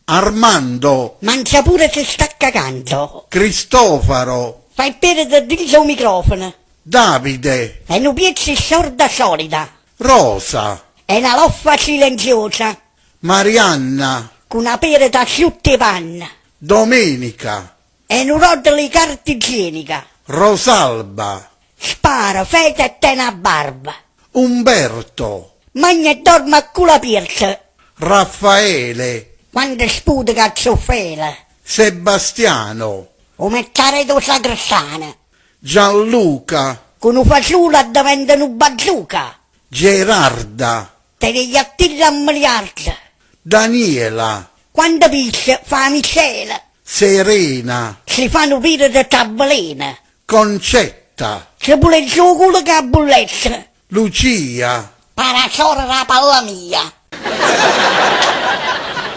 Armando, Mangia pure se sta cagando. Cristofaro, Fai perdere il microfono. Davide, E non piezzi sorda solida. Rosa, È una loffa silenziosa. Marianna, Con una pera da asciutta e panna. Domenica, E un rotolo di carta igienica. Rosalba, Spara, feta e te una barba. Umberto, Magna e dorme a culo aperto. Raffaele, Quando sputa cazzofela. Sebastiano, O mezzaredo sacrestana. Gianluca, Con un fagiolo diventa un bazooka. Gerarda, Te ne attilla a miliardi. Daniela, Quando pisce fa miscela. Serena, Si fanno pire di tavolina. Concetta, Si pure il suo culo che ha bulletta. Lucia, Parasora la palla mia.